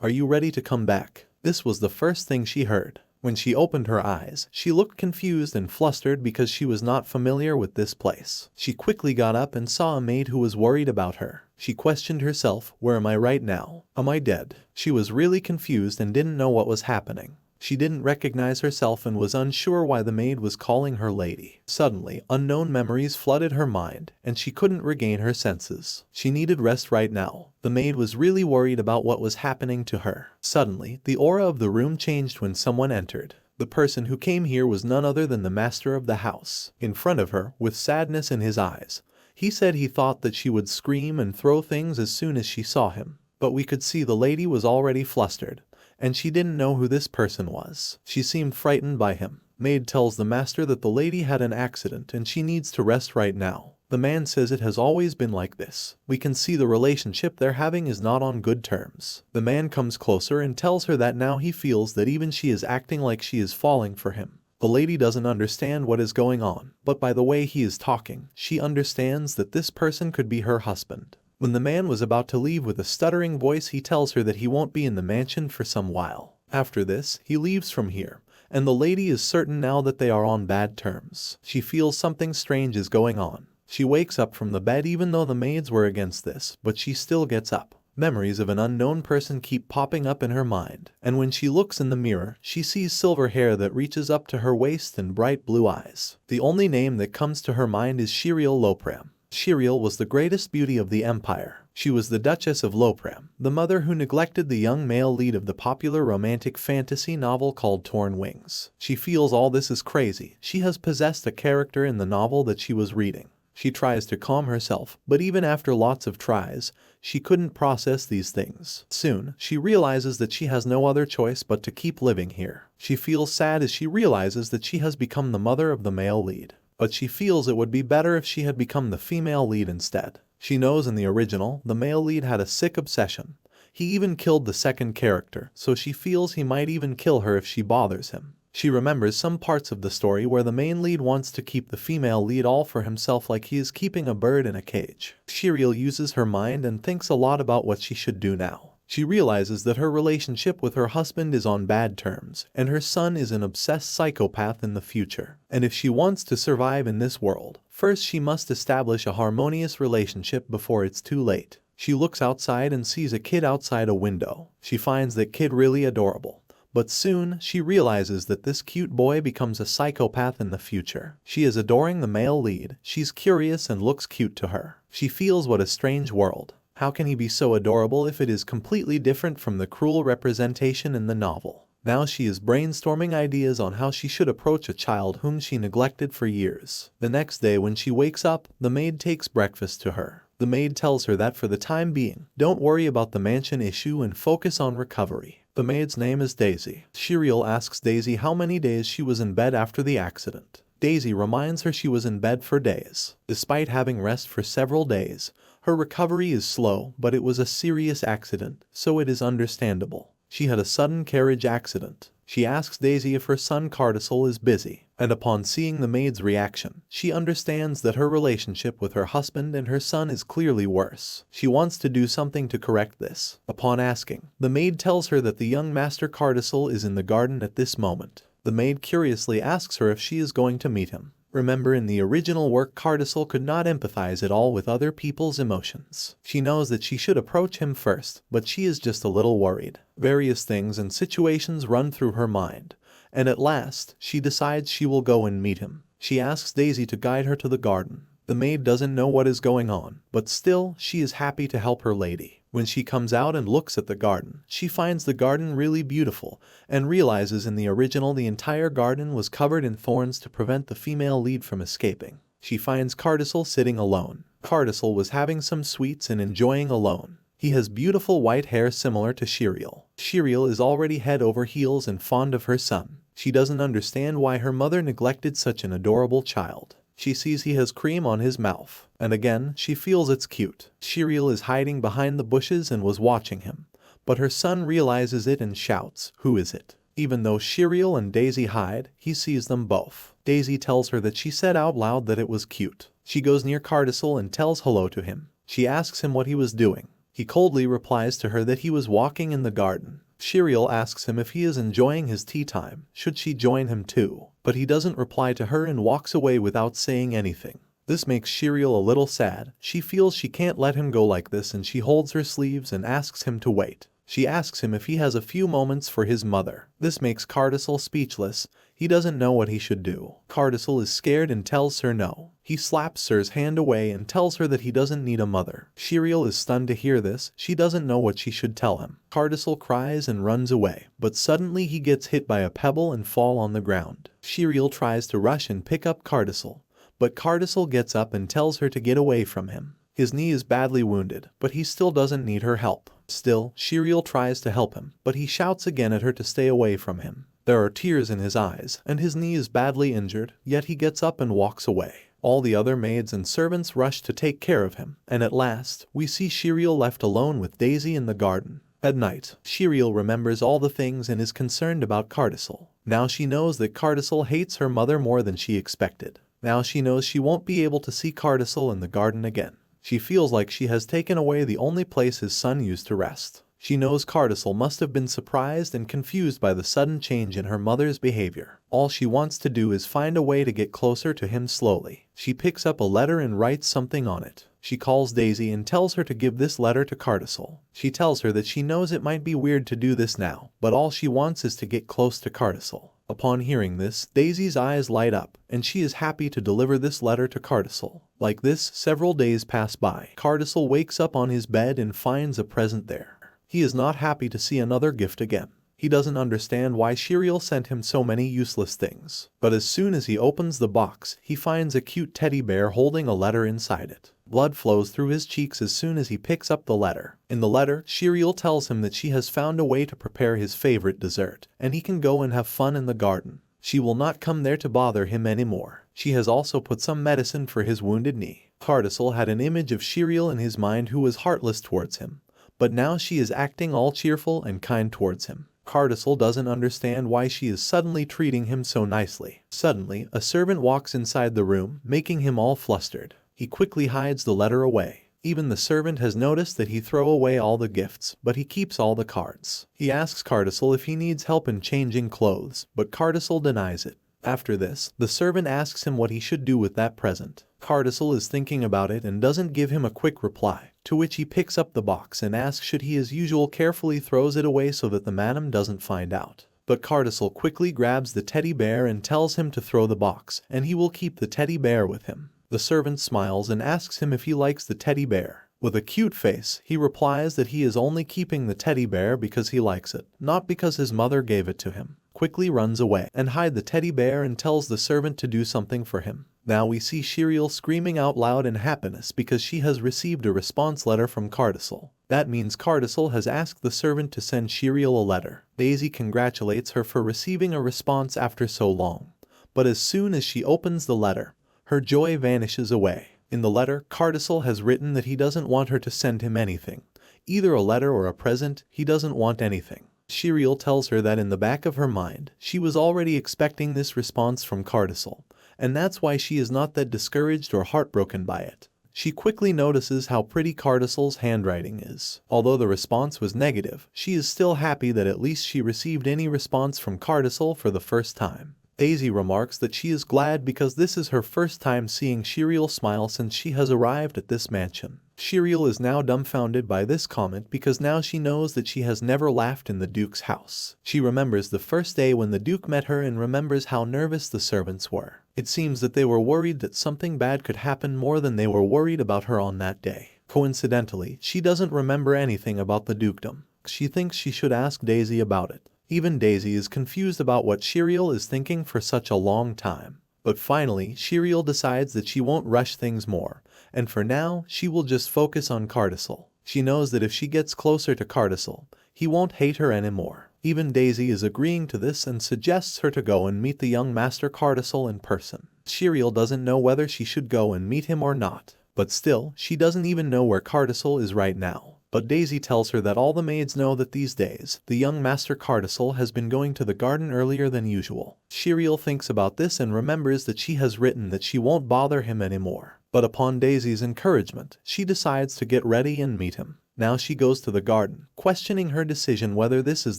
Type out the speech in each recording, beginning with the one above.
Are you ready to come back? This was the first thing she heard. When she opened her eyes, she looked confused and flustered because she was not familiar with this place. She quickly got up and saw a maid who was worried about her. She questioned herself, where am I right now? Am I dead? She was really confused and didn't know what was happening. She didn't recognize herself and was unsure why the maid was calling her lady. Suddenly, unknown memories flooded her mind, and she couldn't regain her senses. She needed rest right now. The maid was really worried about what was happening to her. Suddenly, the aura of the room changed when someone entered. The person who came here was none other than the master of the house. In front of her, with sadness in his eyes, he said he thought that she would scream and throw things as soon as she saw him. But we could see the lady was already flustered, and she didn't know who this person was. She seemed frightened by him. Maid tells the master that the lady had an accident and she needs to rest right now. The man says it has always been like this. We can see the relationship they're having is not on good terms. The man comes closer and tells her that now he feels that even she is acting like she is falling for him. The lady doesn't understand what is going on, but by the way he is talking, she understands that this person could be her husband. When the man was about to leave with a stuttering voice, he tells her that he won't be in the mansion for some while. After this, he leaves from here, and the lady is certain now that they are on bad terms. She feels something strange is going on. She wakes up from the bed even though the maids were against this, but she still gets up. Memories of an unknown person keep popping up in her mind, and when she looks in the mirror, she sees silver hair that reaches up to her waist and bright blue eyes. The only name that comes to her mind is Shiriel Lopram. Shiriel was the greatest beauty of the empire. She was the Duchess of Lopram, the mother who neglected the young male lead of the popular romantic fantasy novel called Torn Wings. She feels all this is crazy. She has possessed a character in the novel that she was reading. She tries to calm herself, but even after lots of tries, she couldn't process these things. Soon, she realizes that she has no other choice but to keep living here. She feels sad as she realizes that she has become the mother of the male lead. But she feels it would be better if she had become the female lead instead. She knows in the original, the male lead had a sick obsession. He even killed the second character, so she feels he might even kill her if she bothers him. She remembers some parts of the story where the main lead wants to keep the female lead all for himself like he is keeping a bird in a cage. Shiriel uses her mind and thinks a lot about what she should do now. She realizes that her relationship with her husband is on bad terms, and her son is an obsessed psychopath in the future. And if she wants to survive in this world, first she must establish a harmonious relationship before it's too late. She looks outside and sees a kid outside a window. She finds that kid really adorable. But soon, she realizes that this cute boy becomes a psychopath in the future. She is adoring the male lead. She's curious and looks cute to her. She feels what a strange world. How can he be so adorable if it is completely different from the cruel representation in the novel? Now she is brainstorming ideas on how she should approach a child whom she neglected for years. The next day when she wakes up, the maid takes breakfast to her. The maid tells her that for the time being, don't worry about the mansion issue and focus on recovery. The maid's name is Daisy. Shiriel asks Daisy how many days she was in bed after the accident. Daisy reminds her she was in bed for days. Despite having rest for several days, her recovery is slow, but it was a serious accident, so it is understandable. She had a sudden carriage accident. She asks Daisy if her son Cardisol is busy, and upon seeing the maid's reaction, she understands that her relationship with her husband and her son is clearly worse. She wants to do something to correct this. Upon asking, the maid tells her that the young master Cardisol is in the garden at this moment. The maid curiously asks her if she is going to meet him. Remember, in the original work, Cardisol could not empathize at all with other people's emotions. She knows that she should approach him first, but she is just a little worried. Various things and situations run through her mind, and at last, she decides she will go and meet him. She asks Daisy to guide her to the garden. The maid doesn't know what is going on, but still, she is happy to help her lady. When she comes out and looks at the garden, she finds the garden really beautiful and realizes in the original the entire garden was covered in thorns to prevent the female lead from escaping. She finds Cardisol sitting alone. Cardisol was having some sweets and enjoying alone. He has beautiful white hair similar to Shiriel. Shiriel is already head over heels and fond of her son. She doesn't understand why her mother neglected such an adorable child. She sees he has cream on his mouth, and again, she feels it's cute. Shiriel is hiding behind the bushes and was watching him, but her son realizes it and shouts, "Who is it?" Even though Shiriel and Daisy hide, he sees them both. Daisy tells her that she said out loud that it was cute. She goes near Cardisol and tells hello to him. She asks him what he was doing. He coldly replies to her that he was walking in the garden. Shiriel asks him if he is enjoying his tea time, should she join him too, but he doesn't reply to her and walks away without saying anything. This makes Shiriel a little sad. She feels she can't let him go like this and she holds her sleeves and asks him to wait. She asks him if he has a few moments for his mother. This makes Cardicel speechless. He doesn't know what he should do. Cardicel is scared and tells her no. He slaps Sir's hand away and tells her that he doesn't need a mother. Shiriel is stunned to hear this. She doesn't know what she should tell him. Cardicel cries and runs away, but suddenly he gets hit by a pebble and fall on the ground. Shiriel tries to rush and pick up Cardicel, but Cardicel gets up and tells her to get away from him. His knee is badly wounded, but he still doesn't need her help. Still, Shiriel tries to help him, but he shouts again at her to stay away from him. There are tears in his eyes, and his knee is badly injured, yet he gets up and walks away. All the other maids and servants rush to take care of him, and at last, we see Shiriel left alone with Daisy in the garden. At night, Shiriel remembers all the things and is concerned about Cardicel. Now she knows that Cardicel hates her mother more than she expected. Now she knows she won't be able to see Cardicel in the garden again. She feels like she has taken away the only place his son used to rest. She knows Cardicel must have been surprised and confused by the sudden change in her mother's behavior. All she wants to do is find a way to get closer to him slowly. She picks up a letter and writes something on it. She calls Daisy and tells her to give this letter to Cardicel. She tells her that she knows it might be weird to do this now, but all she wants is to get close to Cardicel. Upon hearing this, Daisy's eyes light up, and she is happy to deliver this letter to Cardicel. Like this, several days pass by. Cardicel wakes up on his bed and finds a present there. He is not happy to see another gift again. He doesn't understand why Shiriel sent him so many useless things. But as soon as he opens the box, he finds a cute teddy bear holding a letter inside it. Blood flows through his cheeks as soon as he picks up the letter. In the letter, Shiriel tells him that she has found a way to prepare his favorite dessert, and he can go and have fun in the garden. She will not come there to bother him anymore. She has also put some medicine for his wounded knee. Cardicel had an image of Shiriel in his mind who was heartless towards him, but now she is acting all cheerful and kind towards him. Cardicel doesn't understand why she is suddenly treating him so nicely. Suddenly, a servant walks inside the room, making him all flustered. He quickly hides the letter away. Even the servant has noticed that he throws away all the gifts, but he keeps all the cards. He asks Cardicel if he needs help in changing clothes, but Cardicel denies it. After this, the servant asks him what he should do with that present. Cardicel is thinking about it and doesn't give him a quick reply, to which he picks up the box and asks should he as usual carefully throws it away so that the madam doesn't find out. But Cardicel quickly grabs the teddy bear and tells him to throw the box, and he will keep the teddy bear with him. The servant smiles and asks him if he likes the teddy bear. With a cute face, he replies that he is only keeping the teddy bear because he likes it, not because his mother gave it to him. Quickly runs away and hides the teddy bear and tells the servant to do something for him. Now we see Shiriel screaming out loud in happiness because she has received a response letter from Cardicel. That means Cardicel has asked the servant to send Shiriel a letter. Daisy congratulates her for receiving a response after so long. But as soon as she opens the letter, her joy vanishes away. In the letter, Cardicel has written that he doesn't want her to send him anything. Either a letter or a present, he doesn't want anything. Shiriel tells her that in the back of her mind, she was already expecting this response from Cardicel, and that's why she is not that discouraged or heartbroken by it. She quickly notices how pretty Cardicel's handwriting is. Although the response was negative, she is still happy that at least she received any response from Cardicel for the first time. Daisy remarks that she is glad because this is her first time seeing Shiriel smile since she has arrived at this mansion. Shiriel is now dumbfounded by this comment because now she knows that she has never laughed in the Duke's house. She remembers the first day when the Duke met her and remembers how nervous the servants were. It seems that they were worried that something bad could happen more than they were worried about her on that day. Coincidentally, she doesn't remember anything about the dukedom. She thinks she should ask Daisy about it. Even Daisy is confused about what Shiriel is thinking for such a long time. But finally, Shiriel decides that she won't rush things more, and for now, she will just focus on Cardicel. She knows that if she gets closer to Cardicel, he won't hate her anymore. Even Daisy is agreeing to this and suggests her to go and meet the young Master Cardicel in person. Shiriel doesn't know whether she should go and meet him or not, but still, she doesn't even know where Cardicel is right now. But Daisy tells her that all the maids know that these days, the young Master Cardicel has been going to the garden earlier than usual. Shiriel thinks about this and remembers that she has written that she won't bother him anymore. But upon Daisy's encouragement, she decides to get ready and meet him. Now she goes to the garden, questioning her decision whether this is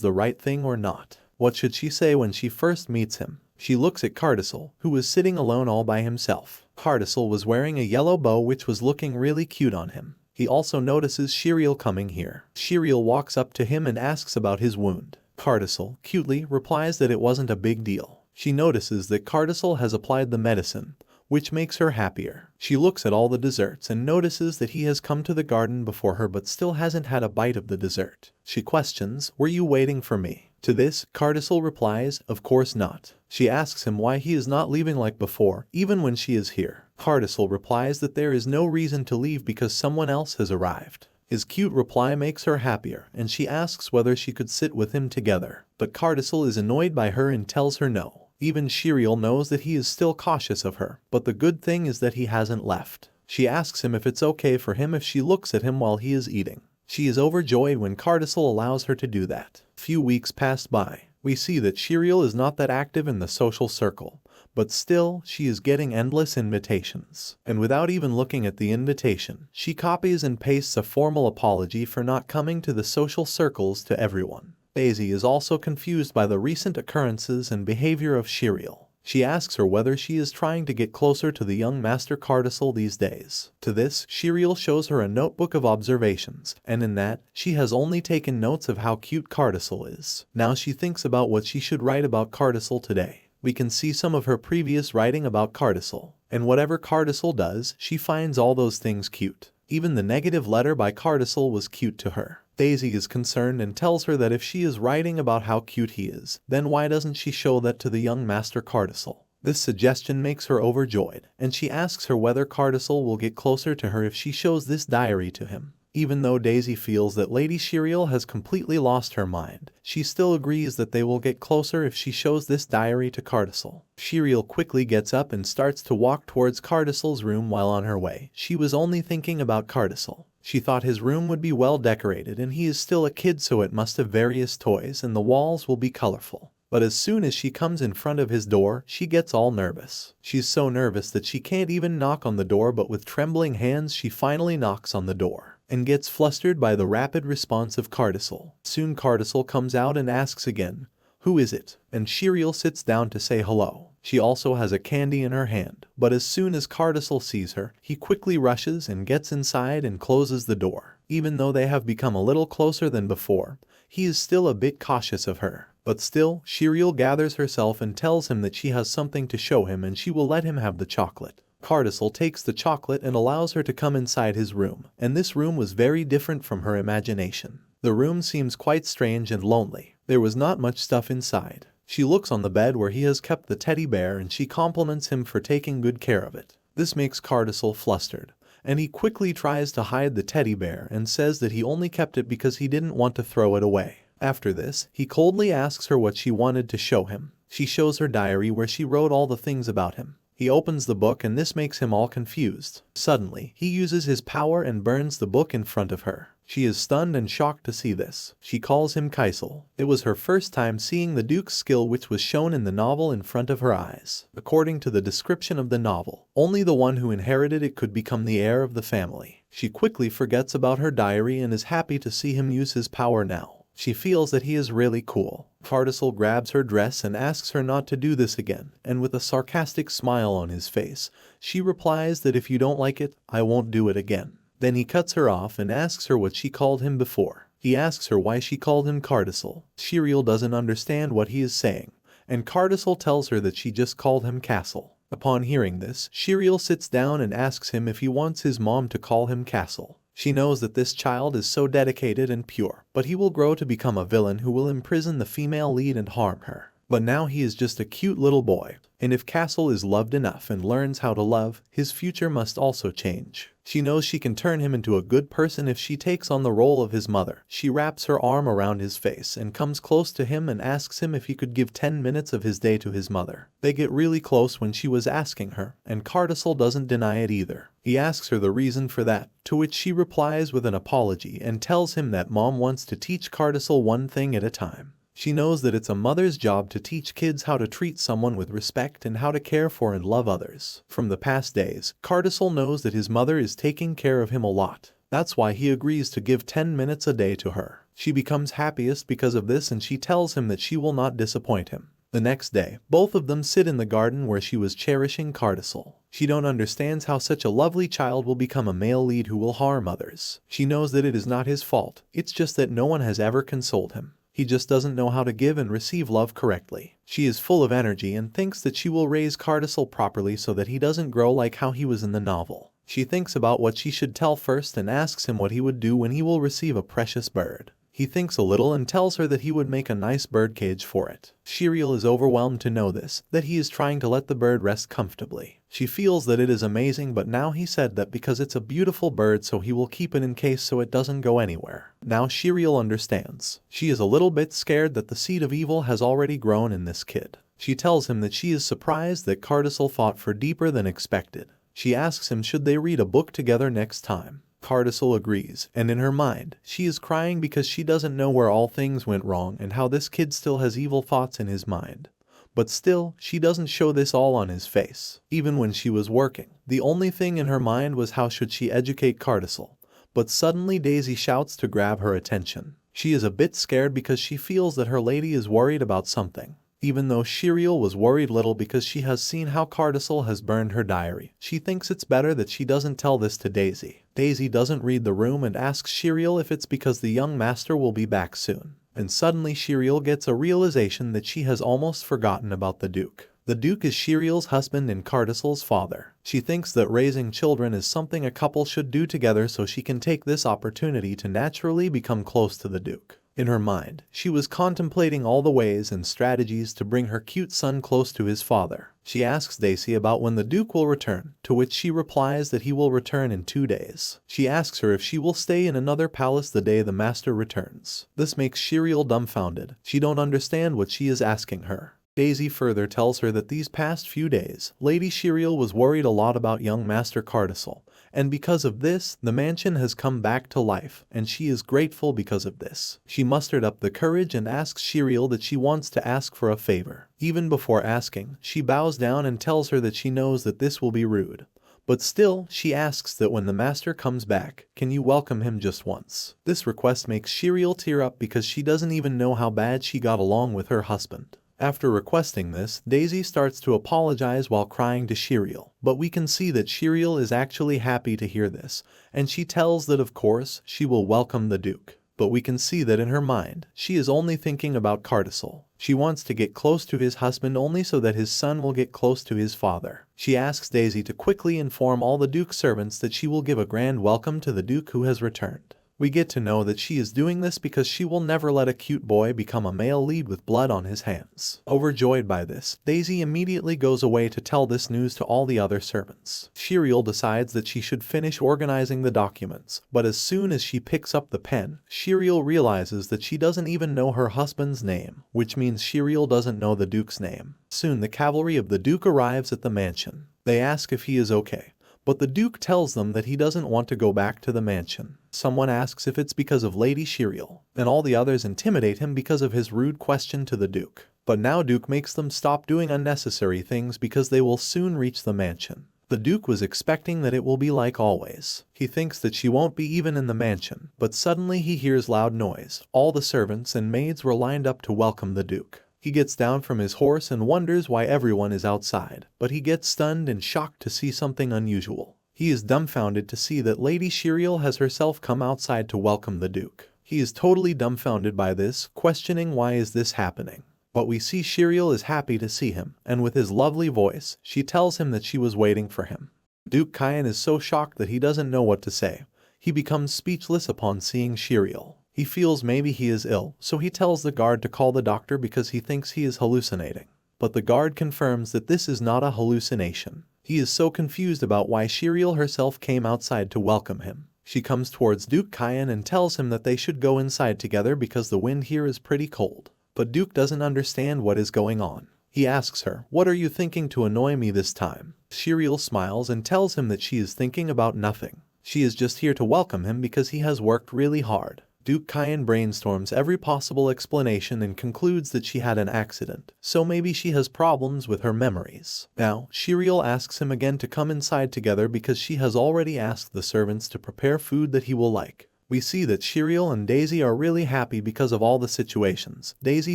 the right thing or not. What should she say when she first meets him? She looks at Cardicel, who was sitting alone all by himself. Cardicel was wearing a yellow bow which was looking really cute on him. He also notices Shiriel coming here. Shiriel walks up to him and asks about his wound. Cardicel, cutely, replies that it wasn't a big deal. She notices that Cardicel has applied the medicine, which makes her happier. She looks at all the desserts and notices that he has come to the garden before her but still hasn't had a bite of the dessert. She questions, "Were you waiting for me?" To this, Cardicel replies, "Of course not." She asks him why he is not leaving like before, even when she is here. Cardicel replies that there is no reason to leave because someone else has arrived. His cute reply makes her happier, and she asks whether she could sit with him together. But Cardicel is annoyed by her and tells her no. Even Shiriel knows that he is still cautious of her, but the good thing is that he hasn't left. She asks him if it's okay for him if she looks at him while he is eating. She is overjoyed when Cardicel allows her to do that. Few weeks pass by. We see that Shiriel is not that active in the social circle, but still, she is getting endless invitations. And without even looking at the invitation, she copies and pastes a formal apology for not coming to the social circles to everyone. Daisy is also confused by the recent occurrences and behavior of Shiriel. She asks her whether she is trying to get closer to the young Master Cardicel these days. To this, Shiriel shows her a notebook of observations, and in that, she has only taken notes of how cute Cardicel is. Now she thinks about what she should write about Cardicel today. We can see some of her previous writing about Cardicel, and whatever Cardicel does, she finds all those things cute. Even the negative letter by Cardicel was cute to her. Daisy is concerned and tells her that if she is writing about how cute he is, then why doesn't she show that to the young Master Cardicel? This suggestion makes her overjoyed, and she asks her whether Cardicel will get closer to her if she shows this diary to him. Even though Daisy feels that Lady Shiriel has completely lost her mind, she still agrees that they will get closer if she shows this diary to Cardicel. Shiriel quickly gets up and starts to walk towards Cardicel's room. While on her way, she was only thinking about Cardicel. She thought his room would be well decorated, and he is still a kid, so it must have various toys and the walls will be colorful. But as soon as she comes in front of his door, she gets all nervous. She's so nervous that she can't even knock on the door, but with trembling hands she finally knocks on the door, and gets flustered by the rapid response of Cardicel. Soon Cardicel comes out and asks again, "Who is it?" And Shiriel sits down to say hello. She also has a candy in her hand, but as soon as Cardicel sees her, he quickly rushes and gets inside and closes the door. Even though they have become a little closer than before, he is still a bit cautious of her. But still, Shiriel gathers herself and tells him that she has something to show him and she will let him have the chocolate. Cardicel takes the chocolate and allows her to come inside his room, and this room was very different from her imagination. The room seems quite strange and lonely. There was not much stuff inside. She looks on the bed where he has kept the teddy bear and she compliments him for taking good care of it. This makes Cardicel flustered, and he quickly tries to hide the teddy bear and says that he only kept it because he didn't want to throw it away. After this, he coldly asks her what she wanted to show him. She shows her diary where she wrote all the things about him. He opens the book and this makes him all confused. Suddenly, he uses his power and burns the book in front of her. She is stunned and shocked to see this. She calls him Kaisel. It was her first time seeing the Duke's skill which was shown in the novel in front of her eyes. According to the description of the novel, only the one who inherited it could become the heir of the family. She quickly forgets about her diary and is happy to see him use his power now. She feels that he is really cool. Cardicel grabs her dress and asks her not to do this again, and with a sarcastic smile on his face, she replies that if you don't like it, I won't do it again. Then he cuts her off and asks her what she called him before. He asks her why she called him Cardicel. Shiriel doesn't understand what he is saying, and Cardicel tells her that she just called him Castle. Upon hearing this, Shiriel sits down and asks him if he wants his mom to call him Castle. She knows that this child is so dedicated and pure, but he will grow to become a villain who will imprison the female lead and harm her. But now he is just a cute little boy, and if Castle is loved enough and learns how to love, his future must also change. She knows she can turn him into a good person if she takes on the role of his mother. She wraps her arm around his face and comes close to him and asks him if he could give 10 minutes of his day to his mother. They get really close when she was asking her, and Cardicel doesn't deny it either. He asks her the reason for that, to which she replies with an apology and tells him that mom wants to teach Cardicel one thing at a time. She knows that it's a mother's job to teach kids how to treat someone with respect and how to care for and love others. From the past days, Cardicel knows that his mother is taking care of him a lot. That's why he agrees to give 10 minutes a day to her. She becomes happiest because of this and she tells him that she will not disappoint him. The next day, both of them sit in the garden where she was cherishing Cardicel. She don't understand how such a lovely child will become a male lead who will harm others. She knows that it is not his fault, it's just that no one has ever consoled him. He just doesn't know how to give and receive love correctly. She is full of energy and thinks that she will raise Cardicel properly so that he doesn't grow like how he was in the novel. She thinks about what she should tell first and asks him what he would do when he will receive a precious bird. He thinks a little and tells her that he would make a nice bird cage for it. Shiriel is overwhelmed to know this, that he is trying to let the bird rest comfortably. She feels that it is amazing, but now he said that because it's a beautiful bird so he will keep it in case so it doesn't go anywhere. Now Shiriel understands. She is a little bit scared that the seed of evil has already grown in this kid. She tells him that she is surprised that Cardicel fought for deeper than expected. She asks him should they read a book together next time. Cardicel agrees, and in her mind, she is crying because she doesn't know where all things went wrong and how this kid still has evil thoughts in his mind. But still, she doesn't show this all on his face. Even when she was working, the only thing in her mind was how should she educate Cardicel. But suddenly Daisy shouts to grab her attention. She is a bit scared because she feels that her lady is worried about something. Even though Shiriel was worried little because she has seen how Cardicel has burned her diary, she thinks it's better that she doesn't tell this to Daisy. Daisy doesn't read the room and asks Shiriel if it's because the young master will be back soon. And suddenly Shiriel gets a realization that she has almost forgotten about the Duke. The Duke is Shiriel's husband and Cardicel's father. She thinks that raising children is something a couple should do together so she can take this opportunity to naturally become close to the Duke. In her mind, she was contemplating all the ways and strategies to bring her cute son close to his father. She asks Daisy about when the Duke will return, to which she replies that he will return in 2 days. She asks her if she will stay in another palace the day the master returns. This makes Shiriel dumbfounded. She don't understand what she is asking her. Daisy further tells her that these past few days, Lady Shiriel was worried a lot about young Master Cardicel, and because of this, the mansion has come back to life, and she is grateful because of this. She mustered up the courage and asks Shiriel that she wants to ask for a favor. Even before asking, she bows down and tells her that she knows that this will be rude. But still, she asks that when the master comes back, can you welcome him just once? This request makes Shiriel tear up because she doesn't even know how bad she got along with her husband. After requesting this, Daisy starts to apologize while crying to Shiriel, but we can see that Shiriel is actually happy to hear this, and she tells that of course, she will welcome the Duke. But we can see that in her mind, she is only thinking about Cardicel. She wants to get close to his husband only so that his son will get close to his father. She asks Daisy to quickly inform all the Duke's servants that she will give a grand welcome to the Duke who has returned. We get to know that she is doing this because she will never let a cute boy become a male lead with blood on his hands. Overjoyed by this, Daisy immediately goes away to tell this news to all the other servants. Shiriel decides that she should finish organizing the documents, but as soon as she picks up the pen, Shiriel realizes that she doesn't even know her husband's name, which means Shiriel doesn't know the Duke's name. Soon the cavalry of the Duke arrives at the mansion. They ask if he is okay. But the Duke tells them that he doesn't want to go back to the mansion. Someone asks if it's because of Lady Shiriel, and all the others intimidate him because of his rude question to the Duke. But now Duke makes them stop doing unnecessary things because they will soon reach the mansion. The Duke was expecting that it will be like always. He thinks that she won't be even in the mansion, but suddenly he hears loud noise. All the servants and maids were lined up to welcome the Duke. He gets down from his horse and wonders why everyone is outside, but he gets stunned and shocked to see something unusual. He is dumbfounded to see that Lady Shiriel has herself come outside to welcome the Duke. He is totally dumbfounded by this, questioning why is this happening. But we see Shiriel is happy to see him, and with his lovely voice, she tells him that she was waiting for him. Duke Kyan is so shocked that he doesn't know what to say. He becomes speechless upon seeing Shiriel. He feels maybe he is ill, so he tells the guard to call the doctor because he thinks he is hallucinating. But the guard confirms that this is not a hallucination. He is so confused about why Shiriel herself came outside to welcome him. She comes towards Duke Kyan and tells him that they should go inside together because the wind here is pretty cold. But Duke doesn't understand what is going on. He asks her, "What are you thinking to annoy me this time?" Shiriel smiles and tells him that she is thinking about nothing. She is just here to welcome him because he has worked really hard. Duke Kyan brainstorms every possible explanation and concludes that she had an accident, so maybe she has problems with her memories. Now, Shiriel asks him again to come inside together because she has already asked the servants to prepare food that he will like. We see that Shiriel and Daisy are really happy because of all the situations. Daisy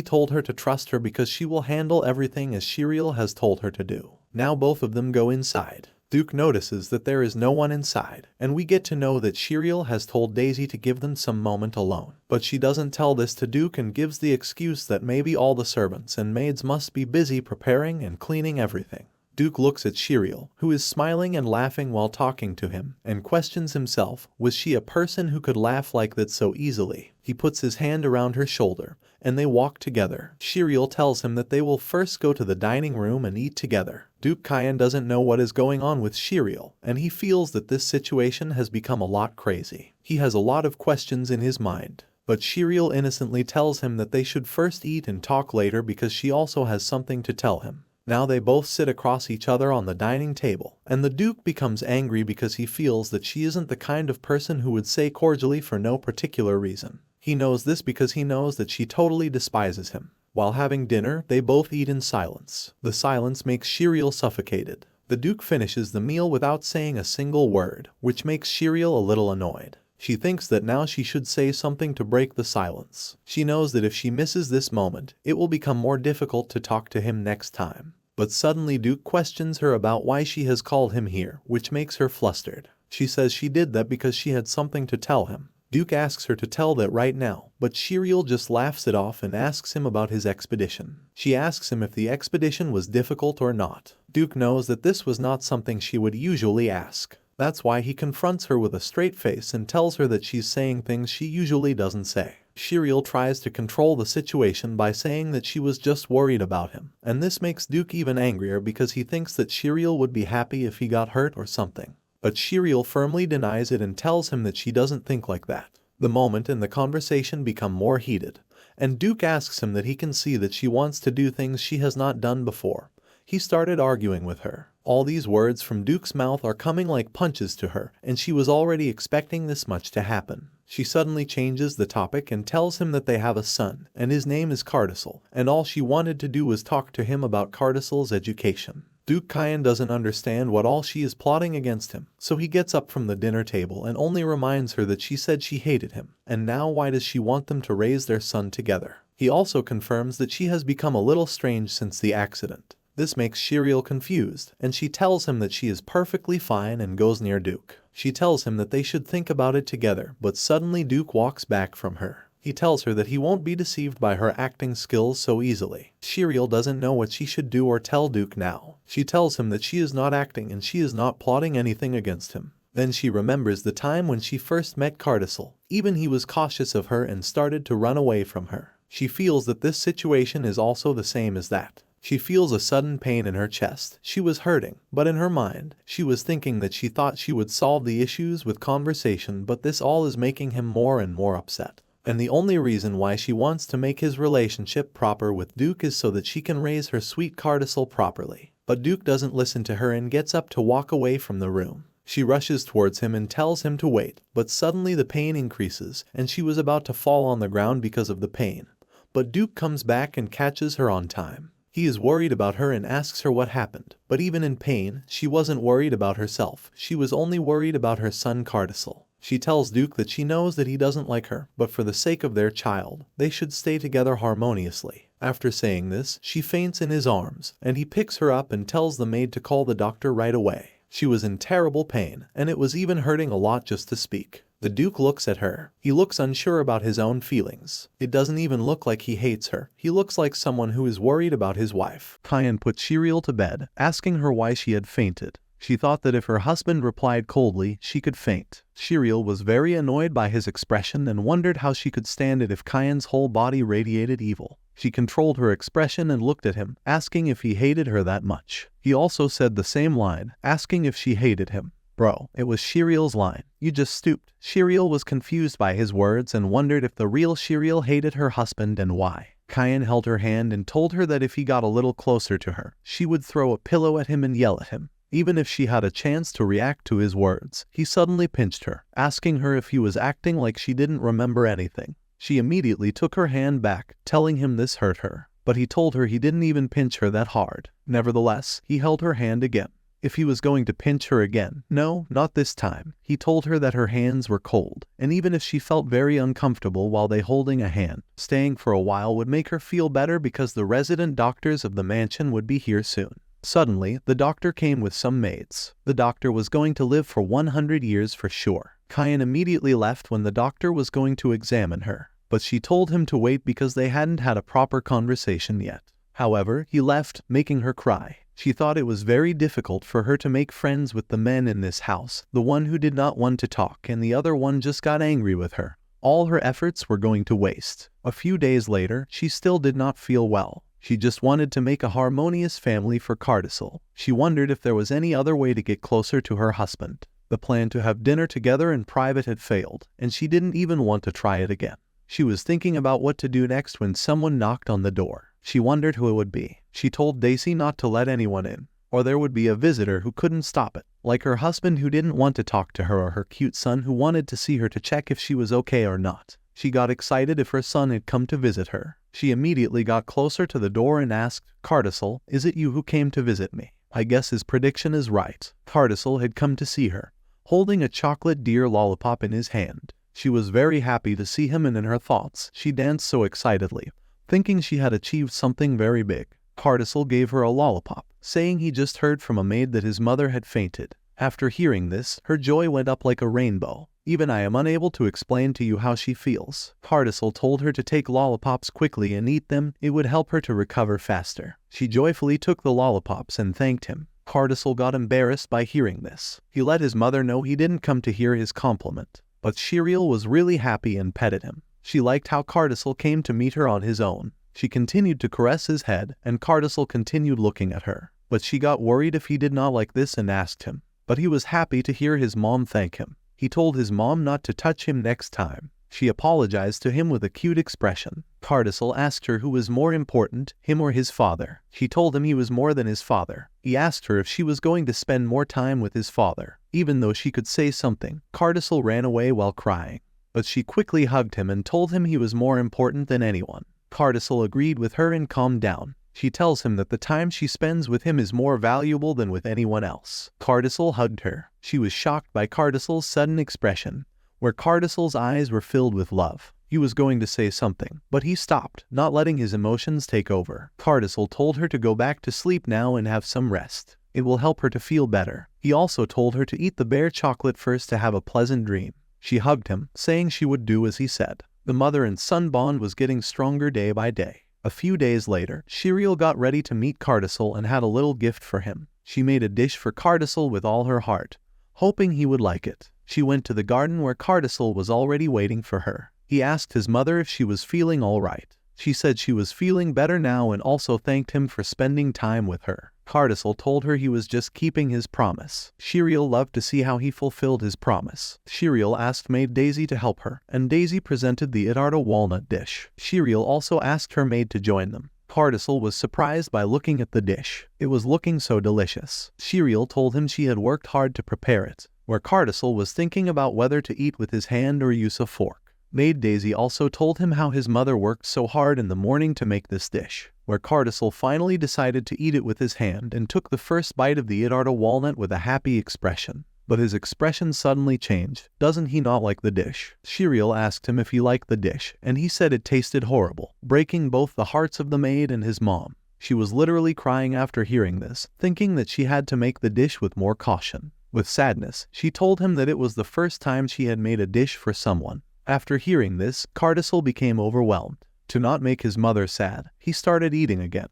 told her to trust her because she will handle everything as Shiriel has told her to do. Now both of them go inside. Duke notices that there is no one inside, and we get to know that Shiriel has told Daisy to give them some moment alone. But she doesn't tell this to Duke and gives the excuse that maybe all the servants and maids must be busy preparing and cleaning everything. Duke looks at Shiriel, who is smiling and laughing while talking to him, and questions himself, was she a person who could laugh like that so easily? He puts his hand around her shoulder, and they walk together. Shiriel tells him that they will first go to the dining room and eat together. Duke Kyan doesn't know what is going on with Shiriel, and he feels that this situation has become a lot crazy. He has a lot of questions in his mind. But Shiriel innocently tells him that they should first eat and talk later because she also has something to tell him. Now they both sit across each other on the dining table, and the Duke becomes angry because he feels that she isn't the kind of person who would say cordially for no particular reason. He knows this because he knows that she totally despises him. While having dinner, they both eat in silence. The silence makes Shiriel suffocated. The Duke finishes the meal without saying a single word, which makes Shiriel a little annoyed. She thinks that now she should say something to break the silence. She knows that if she misses this moment, it will become more difficult to talk to him next time. But suddenly Duke questions her about why she has called him here, which makes her flustered. She says she did that because she had something to tell him. Duke asks her to tell that right now, but Shiriel just laughs it off and asks him about his expedition. She asks him if the expedition was difficult or not. Duke knows that this was not something she would usually ask. That's why he confronts her with a straight face and tells her that she's saying things she usually doesn't say. Shiriel tries to control the situation by saying that she was just worried about him, and this makes Duke even angrier because he thinks that Shiriel would be happy if he got hurt or something. But Shiriel firmly denies it and tells him that she doesn't think like that. The moment and the conversation become more heated, and Duke asks him that he can see that she wants to do things she has not done before. He started arguing with her. All these words from Duke's mouth are coming like punches to her, and she was already expecting this much to happen. She suddenly changes the topic and tells him that they have a son, and his name is Cardisol, and all she wanted to do was talk to him about Cardisol's education. Duke Kyan doesn't understand what all she is plotting against him, so he gets up from the dinner table and only reminds her that she said she hated him, and now why does she want them to raise their son together? He also confirms that she has become a little strange since the accident. This makes Shiriel confused, and she tells him that she is perfectly fine and goes near Duke. She tells him that they should think about it together, but suddenly Duke walks back from her. He tells her that he won't be deceived by her acting skills so easily. Shiriel doesn't know what she should do or tell Duke now. She tells him that she is not acting and she is not plotting anything against him. Then she remembers the time when she first met Cardisol. Even he was cautious of her and started to run away from her. She feels that this situation is also the same as that. She feels a sudden pain in her chest. She was hurting, but in her mind, she was thinking that she thought she would solve the issues with conversation, but this all is making him more and more upset. And the only reason why she wants to make his relationship proper with Duke is so that she can raise her sweet Cardisol properly. But Duke doesn't listen to her and gets up to walk away from the room. She rushes towards him and tells him to wait, but suddenly the pain increases, and she was about to fall on the ground because of the pain. But Duke comes back and catches her on time. He is worried about her and asks her what happened, but even in pain, she wasn't worried about herself. She was only worried about her son Cardisol. She tells Duke that she knows that he doesn't like her, but for the sake of their child, they should stay together harmoniously. After saying this, she faints in his arms, and he picks her up and tells the maid to call the doctor right away. She was in terrible pain, and it was even hurting a lot just to speak. The Duke looks at her. He looks unsure about his own feelings. It doesn't even look like he hates her. He looks like someone who is worried about his wife. Kyan put Shiriel to bed, asking her why she had fainted. She thought that if her husband replied coldly, she could faint. Shiriel was very annoyed by his expression and wondered how she could stand it if Kyan's whole body radiated evil. She controlled her expression and looked at him, asking if he hated her that much. He also said the same line, asking if she hated him. Bro, it was Shiriel's line. You just stooped. Shiriel was confused by his words and wondered if the real Shiriel hated her husband and why. Kyan held her hand and told her that if he got a little closer to her, she would throw a pillow at him and yell at him. Even if she had a chance to react to his words, he suddenly pinched her, asking her if he was acting like she didn't remember anything. She immediately took her hand back, telling him this hurt her, but he told her he didn't even pinch her that hard. Nevertheless, he held her hand again. If he was going to pinch her again, no, not this time. He told her that her hands were cold, and even if she felt very uncomfortable while they holding a hand, staying for a while would make her feel better because the resident doctors of the mansion would be here soon. Suddenly, the doctor came with some maids. The doctor was going to live for 100 years for sure. Kyan immediately left when the doctor was going to examine her, but she told him to wait because they hadn't had a proper conversation yet. However, he left, making her cry. She thought it was very difficult for her to make friends with the men in this house, the one who did not want to talk and the other one just got angry with her. All her efforts were going to waste. A few days later, she still did not feel well. She just wanted to make a harmonious family for Cardicel. She wondered if there was any other way to get closer to her husband. The plan to have dinner together in private had failed, and she didn't even want to try it again. She was thinking about what to do next when someone knocked on the door. She wondered who it would be. She told Daisy not to let anyone in, or there would be a visitor who couldn't stop it, like her husband who didn't want to talk to her or her cute son who wanted to see her to check if she was okay or not. She got excited if her son had come to visit her. She immediately got closer to the door and asked, "Cardicel, is it you who came to visit me?" I guess his prediction is right. Cardicel had come to see her, holding a chocolate deer lollipop in his hand. She was very happy to see him, and in her thoughts, she danced so excitedly, thinking she had achieved something very big. Cardicel gave her a lollipop, saying he just heard from a maid that his mother had fainted. After hearing this, her joy went up like a rainbow. Even I am unable to explain to you how she feels. Cardicel told her to take lollipops quickly and eat them. It would help her to recover faster. She joyfully took the lollipops and thanked him. Cardicel got embarrassed by hearing this. He let his mother know he didn't come to hear his compliment. But Shiriel was really happy and petted him. She liked how Cardicel came to meet her on his own. She continued to caress his head, and Cardicel continued looking at her. But she got worried if he did not like this and asked him. But he was happy to hear his mom thank him. He told his mom not to touch him next time. She apologized to him with a cute expression. Cardicel asked her who was more important, him or his father. She told him he was more than his father. He asked her if she was going to spend more time with his father. Even though she could say something, Cardicel ran away while crying. But she quickly hugged him and told him he was more important than anyone. Cardicel agreed with her and calmed down. She tells him that the time she spends with him is more valuable than with anyone else. Cardicel hugged her. She was shocked by Cardicel's sudden expression, where Cardicel's eyes were filled with love. He was going to say something, but he stopped, not letting his emotions take over. Cardicel told her to go back to sleep now and have some rest. It will help her to feel better. He also told her to eat the bear chocolate first to have a pleasant dream. She hugged him, saying she would do as he said. The mother and son bond was getting stronger day by day. A few days later, Shiriel got ready to meet Cardicel and had a little gift for him. She made a dish for Cardicel with all her heart, hoping he would like it. She went to the garden where Cardicel was already waiting for her. He asked his mother if she was feeling all right. She said she was feeling better now and also thanked him for spending time with her. Cardicel told her he was just keeping his promise. Shiriel loved to see how he fulfilled his promise. Shiriel asked maid Daisy to help her, and Daisy presented the Idarta walnut dish. Shiriel also asked her maid to join them. Cardicel was surprised by looking at the dish. It was looking so delicious. Shiriel told him she had worked hard to prepare it, where Cardicel was thinking about whether to eat with his hand or use a fork. Maid Daisy also told him how his mother worked so hard in the morning to make this dish, where Cardicel finally decided to eat it with his hand and took the first bite of the Idarta walnut with a happy expression. But his expression suddenly changed. Doesn't he not like the dish? Shiriel asked him if he liked the dish, and he said it tasted horrible, breaking both the hearts of the maid and his mom. She was literally crying after hearing this, thinking that she had to make the dish with more caution. With sadness, she told him that it was the first time she had made a dish for someone. After hearing this, Cardicel became overwhelmed. To not make his mother sad, he started eating again.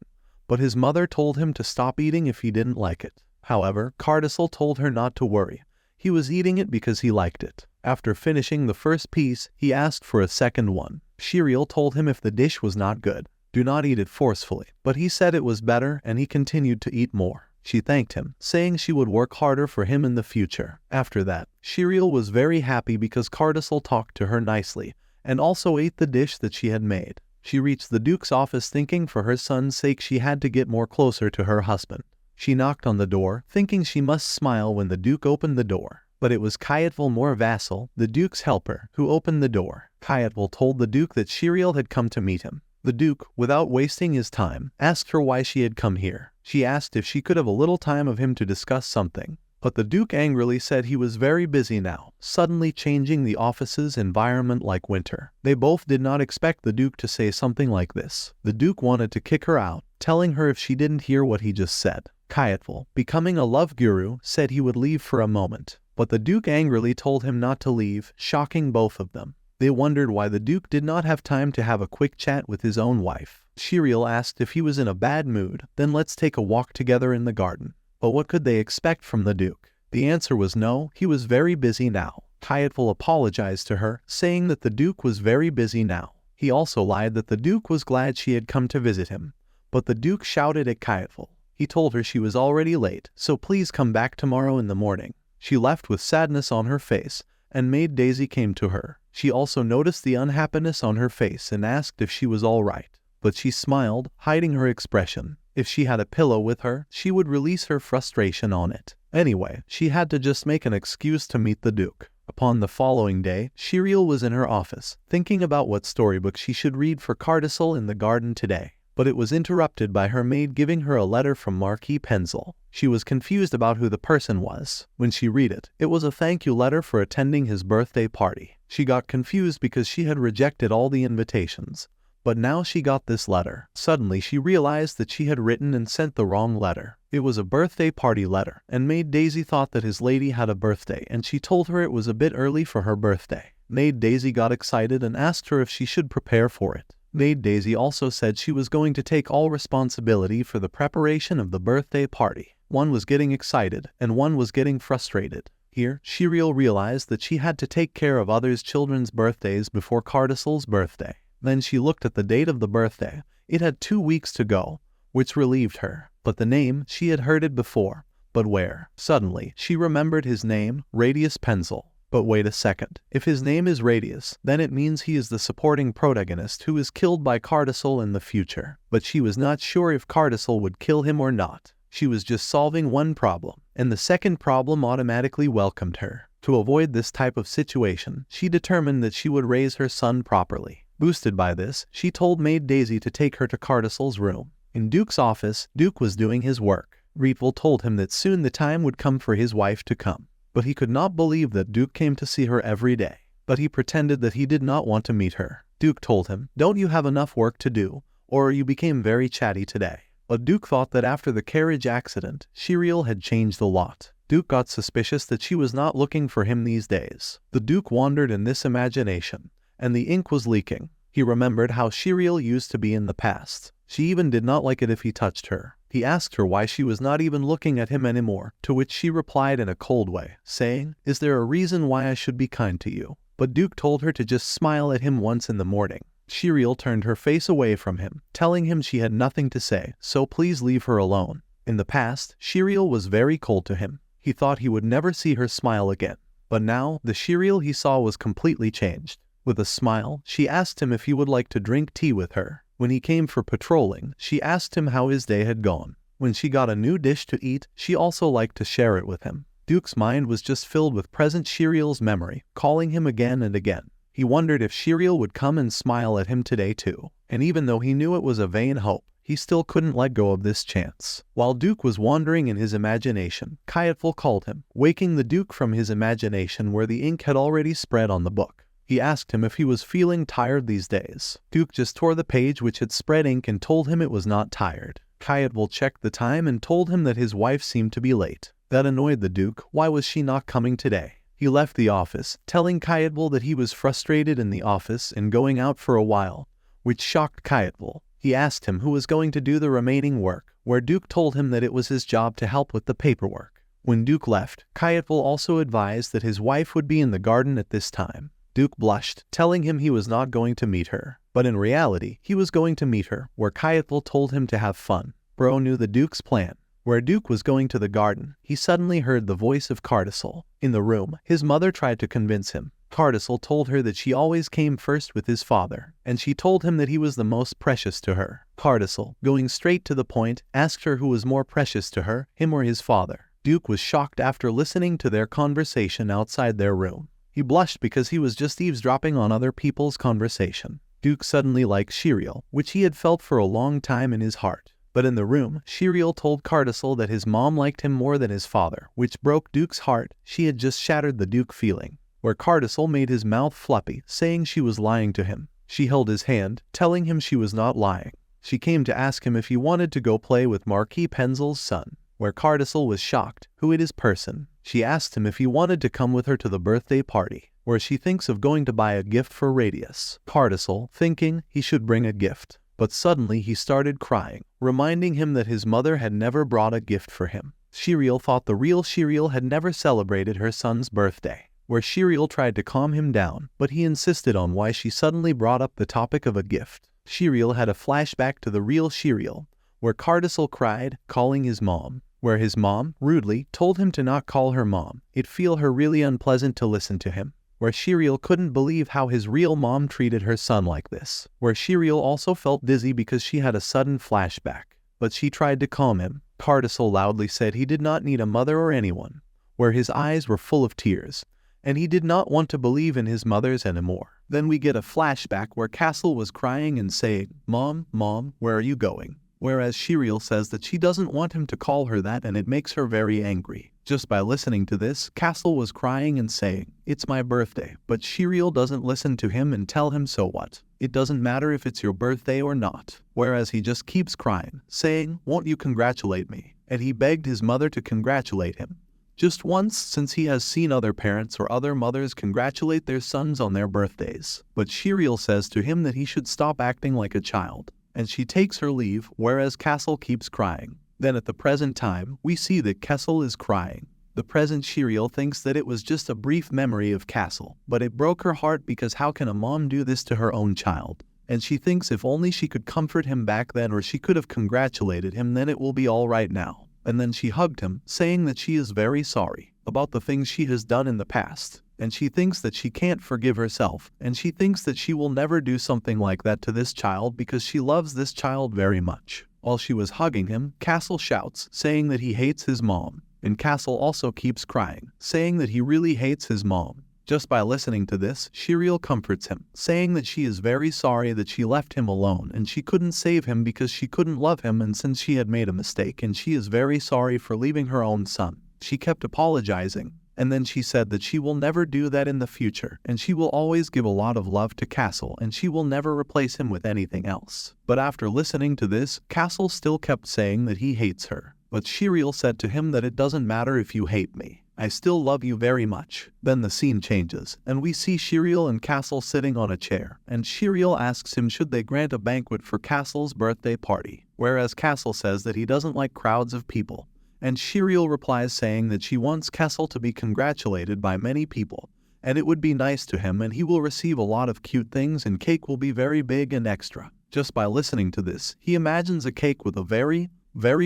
But his mother told him to stop eating if he didn't like it. However, Cardicel told her not to worry. He was eating it because he liked it. After finishing the first piece, he asked for a second one. Shiriel told him if the dish was not good, do not eat it forcefully. But he said it was better and he continued to eat more. She thanked him, saying she would work harder for him in the future. After that, Shiriel was very happy because Cardicel talked to her nicely, and also ate the dish that she had made. She reached the Duke's office thinking for her son's sake she had to get more closer to her husband. She knocked on the door, thinking she must smile when the Duke opened the door. But it was Kyatvil Vassal, the Duke's helper, who opened the door. Kyatvil told the Duke that Shiriel had come to meet him. The Duke, without wasting his time, asked her why she had come here. She asked if she could have a little time of him to discuss something. But the Duke angrily said he was very busy now, suddenly changing the office's environment like winter. They both did not expect the Duke to say something like this. The Duke wanted to kick her out, telling her if she didn't hear what he just said. Kyatvil, becoming a love guru, said he would leave for a moment. But the Duke angrily told him not to leave, shocking both of them. They wondered why the Duke did not have time to have a quick chat with his own wife. Shiriel asked if he was in a bad mood, then let's take a walk together in the garden. But what could they expect from the Duke? The answer was no, he was very busy now. Kyatvil apologized to her, saying that the Duke was very busy now. He also lied that the Duke was glad she had come to visit him. But the Duke shouted at Kyatvil. He told her she was already late, so please come back tomorrow in the morning. She left with sadness on her face, and Maid Daisy came to her. She also noticed the unhappiness on her face and asked if she was all right. But she smiled, hiding her expression. If she had a pillow with her, she would release her frustration on it. Anyway, she had to just make an excuse to meet the Duke. Upon the following day, Shiriel was in her office, thinking about what storybook she should read for Cardicel in the garden today. But it was interrupted by her maid giving her a letter from Marquis Penzel. She was confused about who the person was. When she read it, it was a thank you letter for attending his birthday party. She got confused because she had rejected all the invitations. But now she got this letter. Suddenly she realized that she had written and sent the wrong letter. It was a birthday party letter, and Maid Daisy thought that his lady had a birthday, and she told her it was a bit early for her birthday. Maid Daisy got excited and asked her if she should prepare for it. Maid Daisy also said she was going to take all responsibility for the preparation of the birthday party. One was getting excited, and one was getting frustrated. Here, Shiriel realized that she had to take care of others' children's birthdays before Cardicel's birthday. Then she looked at the date of the birthday. It had 2 weeks to go, which relieved her. But the name, she had heard it before. But where? Suddenly, she remembered his name, Radius Penzel. But wait a second. If his name is Radius, then it means he is the supporting protagonist who is killed by Cardicel in the future. But she was not sure if Cardicel would kill him or not. She was just solving one problem, and the second problem automatically welcomed her. To avoid this type of situation, she determined that she would raise her son properly. Boosted by this, she told Maid Daisy to take her to Cardicel's room. In Duke's office, Duke was doing his work. Rietvil told him that soon the time would come for his wife to come. But he could not believe that Duke came to see her every day. But he pretended that he did not want to meet her. Duke told him, "Don't you have enough work to do, or you became very chatty today?" But Duke thought that after the carriage accident, Shiriel had changed a lot. Duke got suspicious that she was not looking for him these days. The Duke wandered in this imagination, and the ink was leaking. He remembered how Shiriel used to be in the past. She even did not like it if he touched her. He asked her why she was not even looking at him anymore, to which she replied in a cold way, saying, "Is there a reason why I should be kind to you?" But Duke told her to just smile at him once in the morning. Shiriel turned her face away from him, telling him she had nothing to say, so please leave her alone. In the past, Shiriel was very cold to him. He thought he would never see her smile again. But now, the Shiriel he saw was completely changed. With a smile, she asked him if he would like to drink tea with her. When he came for patrolling, she asked him how his day had gone. When she got a new dish to eat, she also liked to share it with him. Duke's mind was just filled with present Shiriel's memory, calling him again and again. He wondered if Shiriel would come and smile at him today too. And even though he knew it was a vain hope, he still couldn't let go of this chance. While Duke was wandering in his imagination, Kyatvil called him, waking the Duke from his imagination where the ink had already spread on the book. He asked him if he was feeling tired these days. Duke just tore the page which had spread ink and told him it was not tired. Kyatvil checked the time and told him that his wife seemed to be late. That annoyed the Duke. Why was she not coming today? He left the office, telling Kyatvil that he was frustrated in the office and going out for a while, which shocked Kyatvil. He asked him who was going to do the remaining work, where Duke told him that it was his job to help with the paperwork. When Duke left, Kyatvil also advised that his wife would be in the garden at this time. Duke blushed, telling him he was not going to meet her. But in reality, he was going to meet her, where Kyatvil told him to have fun. Bro knew the Duke's plan. Where Duke was going to the garden, he suddenly heard the voice of Cardicel. In the room, his mother tried to convince him. Cardicel told her that she always came first with his father, and she told him that he was the most precious to her. Cardisol, going straight to the point, asked her who was more precious to her, him or his father. Duke was shocked after listening to their conversation outside their room. He blushed because he was just eavesdropping on other people's conversation. Duke suddenly liked Shiriel, which he had felt for a long time in his heart. But in the room, Shiriel told Cardisol that his mom liked him more than his father, which broke Duke's heart. She had just shattered the Duke feeling, where Cardisol made his mouth floppy, saying she was lying to him. She held his hand, telling him she was not lying. She came to ask him if he wanted to go play with Marquis Penzel's son, where Cardisol was shocked. Who it is person? She asked him if he wanted to come with her to the birthday party, where she thinks of going to buy a gift for Radius. Cardisol, thinking he should bring a gift. But suddenly he started crying, reminding him that his mother had never brought a gift for him. Shiriel thought the real Shiriel had never celebrated her son's birthday, where Shiriel tried to calm him down, but he insisted on why she suddenly brought up the topic of a gift. Shiriel had a flashback to the real Shiriel, where Cardisol cried, calling his mom, where his mom, rudely, told him to not call her mom. It feel her really unpleasant to listen to him, where Shiriel couldn't believe how his real mom treated her son like this, where Shiriel also felt dizzy because she had a sudden flashback, but she tried to calm him. Cardisol loudly said he did not need a mother or anyone, where his eyes were full of tears, and he did not want to believe in his mothers anymore. Then we get a flashback where Castle was crying and saying, "Mom, Mom, where are you going?" Whereas Shiriel says that she doesn't want him to call her that and it makes her very angry. Just by listening to this, Castle was crying and saying, "It's my birthday," but Shiriel doesn't listen to him and tell him so what. It doesn't matter if it's your birthday or not. Whereas he just keeps crying, saying, "Won't you congratulate me?" And he begged his mother to congratulate him. Just once, since he has seen other parents or other mothers congratulate their sons on their birthdays. But Shiriel says to him that he should stop acting like a child, and she takes her leave, whereas Castle keeps crying. Then at the present time, we see that Castle is crying. The present Shiriel thinks that it was just a brief memory of Castle, but it broke her heart because how can a mom do this to her own child? And she thinks if only she could comfort him back then, or she could have congratulated him, then it will be all right now. And then she hugged him, saying that she is very sorry about the things she has done in the past. And she thinks that she can't forgive herself, and she thinks that she will never do something like that to this child because she loves this child very much. While she was hugging him, Castle shouts, saying that he hates his mom. And Castle also keeps crying, saying that he really hates his mom. Just by listening to this, Shiriel comforts him, saying that she is very sorry that she left him alone and she couldn't save him because she couldn't love him, and since she had made a mistake, and she is very sorry for leaving her own son. She kept apologizing, and then she said that she will never do that in the future, and she will always give a lot of love to Castle, and she will never replace him with anything else. But after listening to this, Castle still kept saying that he hates her. But Shiriel said to him that it doesn't matter if you hate me, I still love you very much. Then the scene changes, and we see Shiriel and Castle sitting on a chair, and Shiriel asks him should they grant a banquet for Castle's birthday party, whereas Castle says that he doesn't like crowds of people. And Shiriel replies saying that she wants Castle to be congratulated by many people, and it would be nice to him, and he will receive a lot of cute things, and cake will be very big and extra. Just by listening to this, he imagines a cake with a very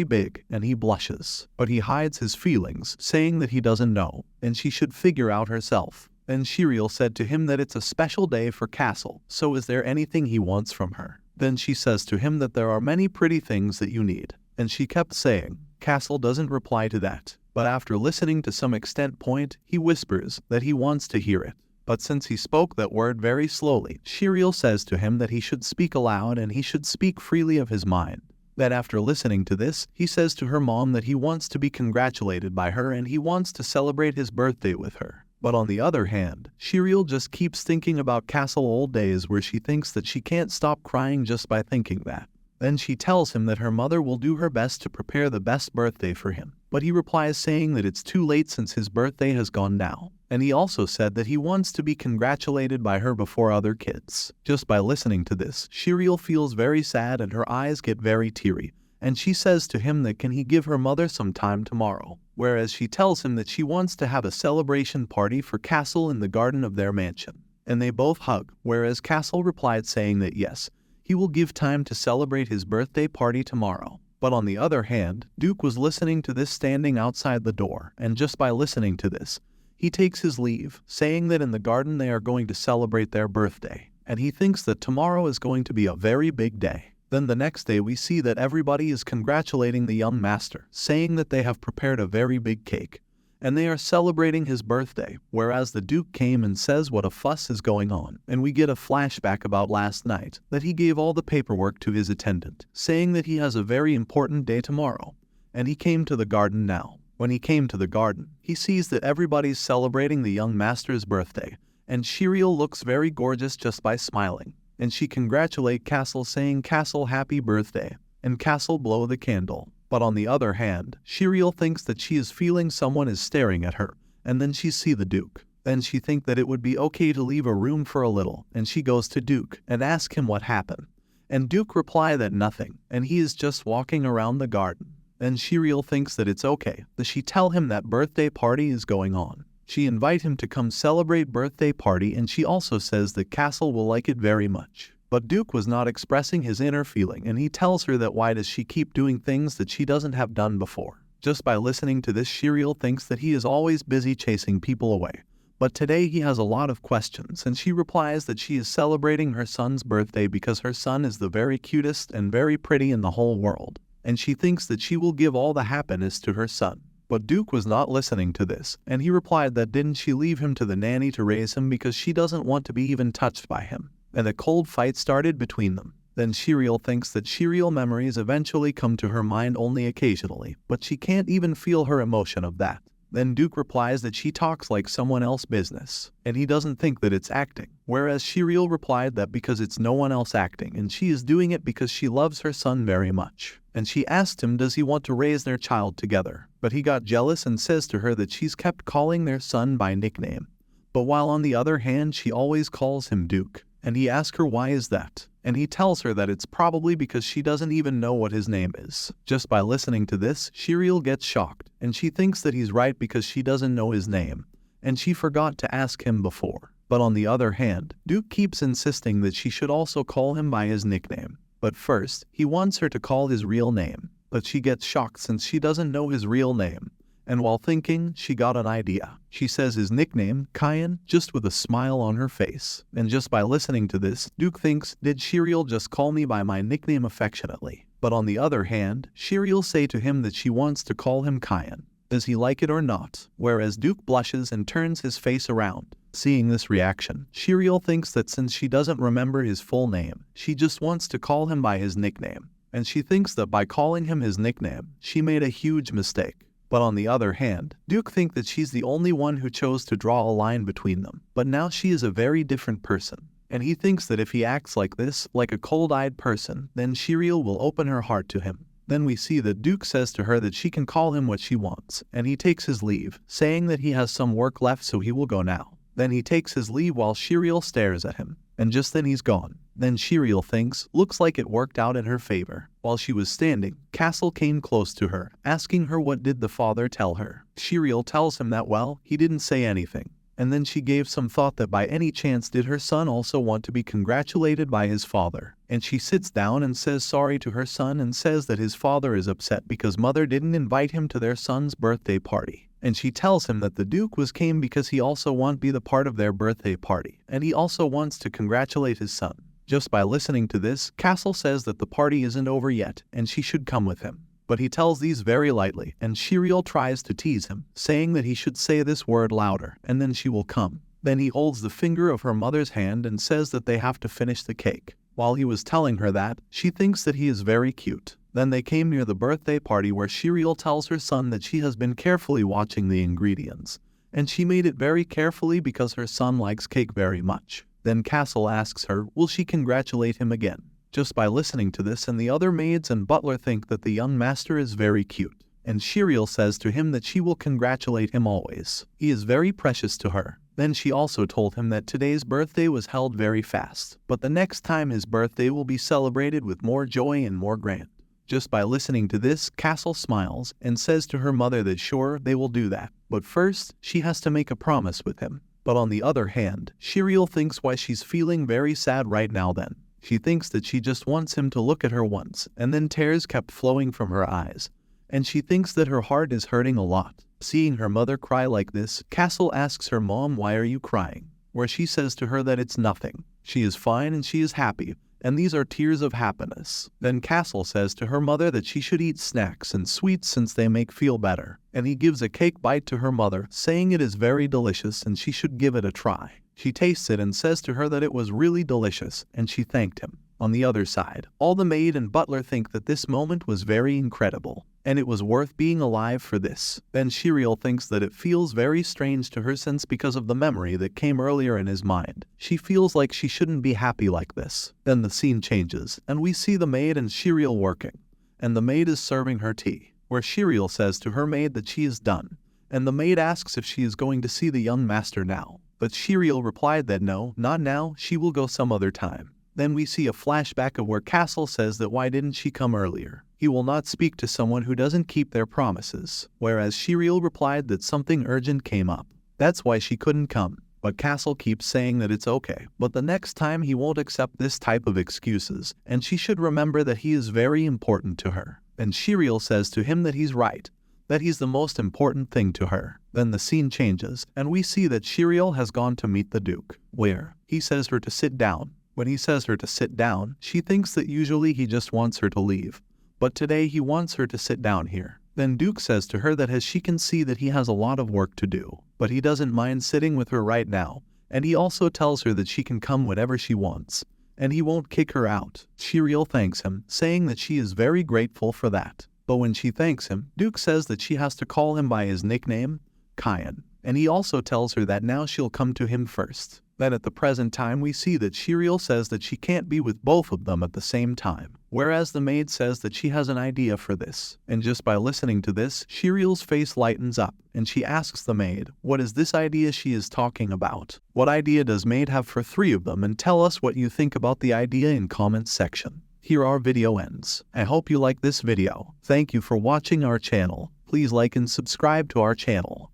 big, and he blushes. But he hides his feelings, saying that he doesn't know, and she should figure out herself. Then Shiriel said to him that it's a special day for Castle, so is there anything he wants from her? Then she says to him that there are many pretty things that you need, and she kept saying. Castle doesn't reply to that, but after listening to some extent point, he whispers that he wants to hear it. But since he spoke that word very slowly, Shiriel says to him that he should speak aloud and he should speak freely of his mind. That after listening to this, he says to her mom that he wants to be congratulated by her and he wants to celebrate his birthday with her. But on the other hand, Shiriel just keeps thinking about Castle old days, where she thinks that she can't stop crying just by thinking that. Then she tells him that her mother will do her best to prepare the best birthday for him, but he replies saying that it's too late since his birthday has gone now. And he also said that he wants to be congratulated by her before other kids. Just by listening to this, Shiriel feels very sad and her eyes get very teary, and she says to him that can he give her mother some time tomorrow, whereas she tells him that she wants to have a celebration party for Castle in the garden of their mansion. And they both hug, whereas Castle replied saying that yes, he will give time to celebrate his birthday party tomorrow. But on the other hand, Duke was listening to this standing outside the door, and just by listening to this, he takes his leave, saying that in the garden they are going to celebrate their birthday, and he thinks that tomorrow is going to be a very big day. Then the next day we see that everybody is congratulating the young master, saying that they have prepared a very big cake, and they are celebrating his birthday, whereas the Duke came and says what a fuss is going on, and we get a flashback about last night, that he gave all the paperwork to his attendant, saying that he has a very important day tomorrow, and he came to the garden now. When he came to the garden, he sees that everybody's celebrating the young master's birthday, and Shiriel looks very gorgeous just by smiling, and she congratulates Castle saying, "Castle, happy birthday," and Castle blow the candle. But on the other hand, Shiriel thinks that she is feeling someone is staring at her, and then she see the Duke. Then she think that it would be okay to leave a room for a little, and she goes to Duke and ask him what happened. And Duke reply that nothing, and he is just walking around the garden. Then Shiriel thinks that it's okay, that she tell him that birthday party is going on. She invite him to come celebrate birthday party, and she also says that Castle will like it very much. But Duke was not expressing his inner feeling, and he tells her that why does she keep doing things that she doesn't have done before. Just by listening to this, Shiriel thinks that he is always busy chasing people away. But today he has a lot of questions, and she replies that she is celebrating her son's birthday because her son is the very cutest and very pretty in the whole world, and she thinks that she will give all the happiness to her son. But Duke was not listening to this, and he replied that didn't she leave him to the nanny to raise him because she doesn't want to be even touched by him. And a cold fight started between them. Then Shiriel thinks that Shiriel memories eventually come to her mind only occasionally, but she can't even feel her emotion of that. Then Duke replies that she talks like someone else's business, and he doesn't think that it's acting, whereas Shiriel replied that because it's no one else acting and she is doing it because she loves her son very much. And she asked him does he want to raise their child together, but he got jealous and says to her that she's kept calling their son by nickname. But while on the other hand she always calls him Duke, and he asks her why is that, and he tells her that it's probably because she doesn't even know what his name is. Just by listening to this, Shiriel gets shocked, and she thinks that he's right because she doesn't know his name, and she forgot to ask him before. But on the other hand, Duke keeps insisting that she should also call him by his nickname. But first, he wants her to call his real name, but she gets shocked since she doesn't know his real name. And while thinking, she got an idea. She says his nickname, Kyan, just with a smile on her face. And just by listening to this, Duke thinks, did Shiriel just call me by my nickname affectionately? But on the other hand, Shiriel say to him that she wants to call him Kyan. Does he like it or not? Whereas Duke blushes and turns his face around. Seeing this reaction, Shiriel thinks that since she doesn't remember his full name, she just wants to call him by his nickname. And she thinks that by calling him his nickname, she made a huge mistake. But on the other hand, Duke thinks that she's the only one who chose to draw a line between them. But now she is a very different person. And he thinks that if he acts like this, like a cold-eyed person, then Shiriel will open her heart to him. Then we see that Duke says to her that she can call him what she wants, and he takes his leave, saying that he has some work left so he will go now. Then he takes his leave while Shiriel stares at him, and just then he's gone. Then Shiriel thinks, looks like it worked out in her favor. While she was standing, Castle came close to her, asking her what did the father tell her. Shiriel tells him that well, he didn't say anything. And then she gave some thought that by any chance did her son also want to be congratulated by his father. And she sits down and says sorry to her son and says that his father is upset because mother didn't invite him to their son's birthday party. And she tells him that the Duke came because he also wants to be the part of their birthday party, and he also wants to congratulate his son. Just by listening to this, Castle says that the party isn't over yet, and she should come with him. But he tells these very lightly, and Shiriel tries to tease him, saying that he should say this word louder, and then she will come. Then he holds the finger of her mother's hand and says that they have to finish the cake. While he was telling her that, she thinks that he is very cute. Then they came near the birthday party where Shiriel tells her son that she has been carefully watching the ingredients, and she made it very carefully because her son likes cake very much. Then Castle asks her, will she congratulate him again? Just by listening to this, and the other maids and butler think that the young master is very cute. And Shiriel says to him that she will congratulate him always. He is very precious to her. Then she also told him that today's birthday was held very fast, but the next time his birthday will be celebrated with more joy and more grand. Just by listening to this, Castle smiles and says to her mother that sure, they will do that. But first, she has to make a promise with him. But on the other hand, Shiriel thinks why she's feeling very sad right now then. She thinks that she just wants him to look at her once, and then tears kept flowing from her eyes. And she thinks that her heart is hurting a lot. Seeing her mother cry like this, Castle asks her mom why are you crying? Where she says to her that it's nothing. She is fine and she is happy, and these are tears of happiness. Then Castle says to her mother that she should eat snacks and sweets since they make feel better, and he gives a cake bite to her mother, saying it is very delicious and she should give it a try. She tastes it and says to her that it was really delicious, and she thanked him. On the other side, all the maid and butler think that this moment was very incredible, and it was worth being alive for this. Then Shiriel thinks that it feels very strange to her since because of the memory that came earlier in his mind. She feels like she shouldn't be happy like this. Then the scene changes, and we see the maid and Shiriel working, and the maid is serving her tea, where Shiriel says to her maid that she is done, and the maid asks if she is going to see the young master now. But Shiriel replied that no, not now, she will go some other time. Then we see a flashback of where Castle says that why didn't she come earlier? He will not speak to someone who doesn't keep their promises, whereas Shiriel replied that something urgent came up. That's why she couldn't come. But Castle keeps saying that it's okay, but the next time he won't accept this type of excuses, and she should remember that he is very important to her. And Shiriel says to him that he's right, that he's the most important thing to her. Then the scene changes, and we see that Shiriel has gone to meet the Duke, where he says her to sit down. When he says her to sit down, she thinks that usually he just wants her to leave, but today he wants her to sit down here. Then Duke says to her that as she can see that he has a lot of work to do, but he doesn't mind sitting with her right now, and he also tells her that she can come whenever she wants, and he won't kick her out. Shiriel thanks him, saying that she is very grateful for that. But when she thanks him, Duke says that she has to call him by his nickname, Kyan, and he also tells her that now she'll come to him first. Then at the present time we see that Shiriel says that she can't be with both of them at the same time, whereas the maid says that she has an idea for this. And just by listening to this, Shiriel's face lightens up, and she asks the maid, what is this idea she is talking about? What idea does maid have for three of them? And tell us what you think about the idea in comments section. Here our video ends. I hope you like this video. Thank you for watching our channel. Please like and subscribe to our channel.